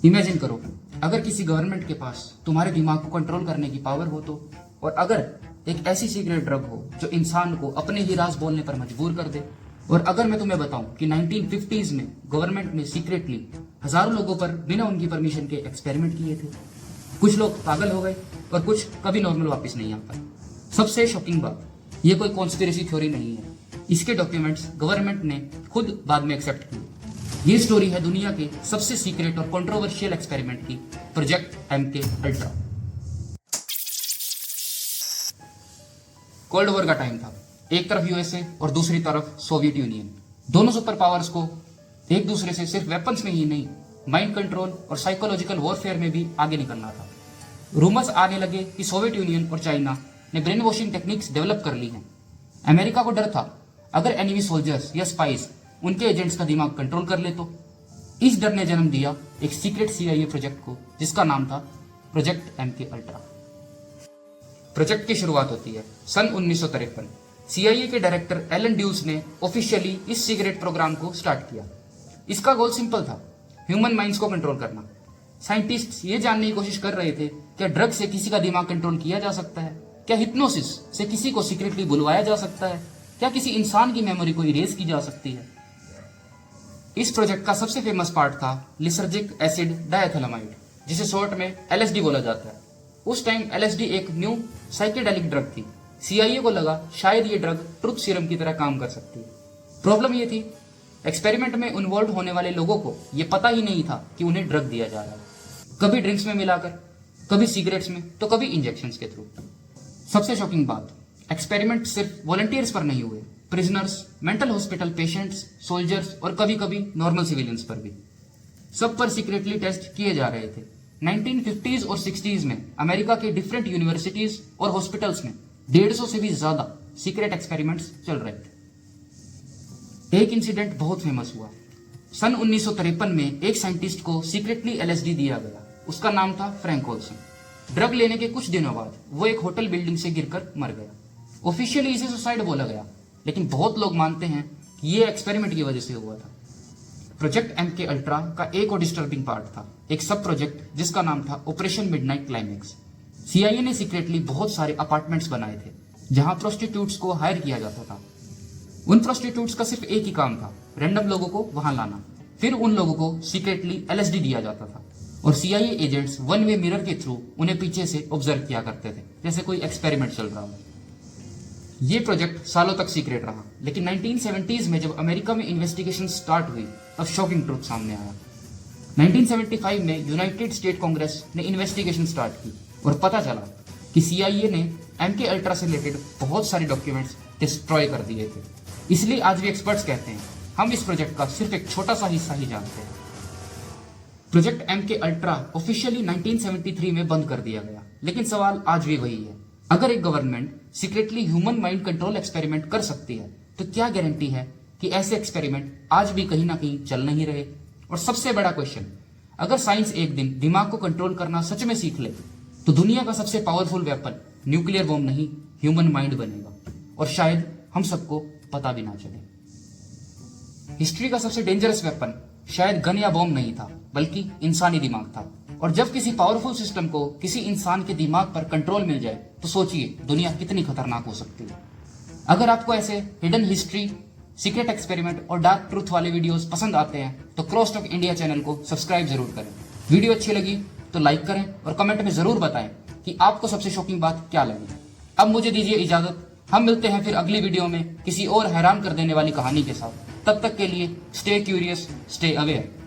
Imagine करो, अगर किसी गवर्नमेंट के पास तुम्हारे दिमाग को कंट्रोल करने की पावर हो तो, और अगर एक ऐसी सीक्रेट ड्रग हो जो इंसान को अपने ही राज बोलने पर मजबूर कर दे। और अगर मैं तुम्हें बताऊं कि 1950s में गवर्नमेंट ने सीक्रेटली हजारों लोगों पर बिना उनकी परमिशन के एक्सपेरिमेंट किए थे। कुछ लोग पागल हो गए और कुछ कभी नॉर्मल वापस नहीं आ पाए। सबसे शॉकिंग बात, ये कोई कॉन्स्पिरेसी थ्योरी नहीं है, इसके डॉक्यूमेंट्स गवर्नमेंट ने खुद बाद में एक्सेप्ट किए। ये स्टोरी है दुनिया के सबसे सीक्रेट और कंट्रोवर्शियल एक्सपेरिमेंट की, project MK Ultra. Cold war का टाइम था, एक तरफ यूएसए और दूसरी तरफ सोवियत यूनियन। दोनों सुपर पावर्स को एक दूसरे से सिर्फ वेपन्स में ही नहीं, माइंड कंट्रोल और साइकोलॉजिकल वॉरफेयर में भी आगे निकलना था। रूमर्स आने लगे कि सोवियत यूनियन और चाइना ने ब्रेन वॉशिंग टेक्निक्स डेवलप कर ली हैं। अमेरिका को डर था, अगर एनिमी सोल्जर्स या स्पाइस उनके एजेंट्स का दिमाग कंट्रोल कर ले तो। इस डर ने जन्म दिया एक सीक्रेट CIA प्रोजेक्ट को, जिसका नाम था प्रोजेक्ट एमके अल्ट्रा। प्रोजेक्ट की शुरुआत होती है सन 1953। CIA के डायरेक्टर एलन ड्यूस ने ऑफिशियली इस सीक्रेट प्रोग्राम को स्टार्ट किया। इसका गोल सिंपल था, ह्यूमन माइंड्स को कंट्रोल करना। साइंटिस्ट्स ये जानने की कोशिश कर रहे थे, क्या ड्रग से किसी का दिमाग कंट्रोल किया जा सकता है? क्या हिप्नोसिस से किसी को सीक्रेटली बुलवाया जा सकता है? क्या किसी इंसान की मेमोरी को इरेज की जा सकती है? इस प्रोजेक्ट का सबसे फेमस पार्ट था लिसर्जिक एसिड डायथैलेमाइड, जिसे शॉर्ट में LSD बोला जाता है। उस टाइम LSD एक न्यू साइकेडेलिक ड्रग थी। CIA को लगा शायद ये ड्रग ट्रुथ सीरम की तरह काम कर सकती है। प्रॉब्लम ये थी, एक्सपेरिमेंट में इन्वॉल्व होने वाले लोगों को ये पता ही नहीं था कि उन्हें ड्रग दिया जा रहा है, कभी ड्रिंक्स में मिलाकर, कभी सिगरेट्स में, तो कभी इंजेक्शंस के थ्रू। सबसे शॉकिंग बात, एक्सपेरिमेंट सिर्फ वॉलंटियर्स पर नहीं हुए, prisoners, mental hospital patients, soldiers और कभी कभी नॉर्मल सिविलियंस पर भी। सब पर सीक्रेटली टेस्ट किए जा रहे थे। 1950s और 60s में अमेरिका के डिफरेंट यूनिवर्सिटीज और हॉस्पिटल्स में 150 से भी ज्यादा सीक्रेट एक्सपेरिमेंट्स चल रहे थे। एक इंसिडेंट बहुत फेमस हुआ। सन 1953 में एक साइंटिस्ट को सीक्रेटली LSD दिया गया। उसका नाम था फ्रैंक ओल्सन। ड्रग लेने के कुछ दिनों बाद वो एक होटल बिल्डिंग से गिरकर मर गया। ऑफिशियली इसे सुसाइड बोला गया, लेकिन बहुत लोग मानते हैं कि ये एक्सपेरिमेंट की वजह से हुआ था। प्रोजेक्ट एमके अल्ट्रा का एक और डिस्टर्बिंग पार्ट था, एक सब प्रोजेक्ट जिसका नाम था ऑपरेशन मिडनाइट क्लाइमेक्स। CIA ने सीक्रेटली बहुत सारे अपार्टमेंट्स बनाए थे जहां प्रोस्टिट्यूट्स को हायर किया जाता था। उन प्रोस्टिट्यूट्स का सिर्फ एक ही काम था, रैंडम लोगों को वहां लाना। फिर उन लोगों को सीक्रेटली LSD दिया जाता था और CIA agents one way mirror के थ्रू उन्हें पीछे से ऑब्जर्व किया करते थे, जैसे कोई एक्सपेरिमेंट चल रहा हो। ये प्रोजेक्ट सालों तक सीक्रेट रहा, लेकिन 1970s में जब अमेरिका में इन्वेस्टिगेशन स्टार्ट हुई, तब शॉकिंग ट्रुथ सामने आया। 1975 में यूनाइटेड स्टेट कांग्रेस ने इन्वेस्टिगेशन स्टार्ट की और पता चला कि CIA ने एमके अल्ट्रा से रिलेटेड बहुत सारे डॉक्यूमेंट्स डिस्ट्रॉय कर दिए थे। इसलिए आज भी एक्सपर्ट्स कहते हैं हम इस प्रोजेक्ट का सिर्फ एक छोटा सा हिस्सा ही जानते हैं। प्रोजेक्ट एमके अल्ट्रा ऑफिशियली 1973 में बंद कर दिया गया, लेकिन सवाल आज भी वही है, अगर एक government secretly human mind control experiment कर सकती है, तो क्या गारंटी है कि ऐसे एक्सपेरिमेंट आज भी कहीं ना कहीं चल नहीं रहे? और सबसे बड़ा क्वेश्चन, अगर साइंस एक दिन दिमाग को कंट्रोल करना सच में सीख ले, तो दुनिया का सबसे पावरफुल वेपन न्यूक्लियर बॉम्ब नहीं, ह्यूमन माइंड बनेगा, और शायद हम सबको पता भी ना चले। हिस्ट्री का सबसे डेंजरस वेपन शायद गन या बॉम्ब नहीं था, बल्कि इंसानी दिमाग था। और जब किसी पावरफुल सिस्टम को किसी इंसान के दिमाग पर कंट्रोल मिल जाए, तो सोचिए दुनिया कितनी खतरनाक हो सकती है। अगर आपको ऐसे हिडन हिस्ट्री, सीक्रेट एक्सपेरिमेंट और डार्क ट्रूथ वाले वीडियोस पसंद आते हैं, तो क्रॉसटॉक इंडिया चैनल को सब्सक्राइब जरूर करें। वीडियो अच्छी लगी तो लाइक करें और कमेंट में जरूर बताएं कि आपको सबसे शॉकिंग बात क्या लगी। अब मुझे दीजिए इजाजत, हम मिलते हैं फिर अगली वीडियो में किसी और हैरान कर देने वाली कहानी के साथ। तब तक के लिए स्टे क्यूरियस, स्टे अवेयर।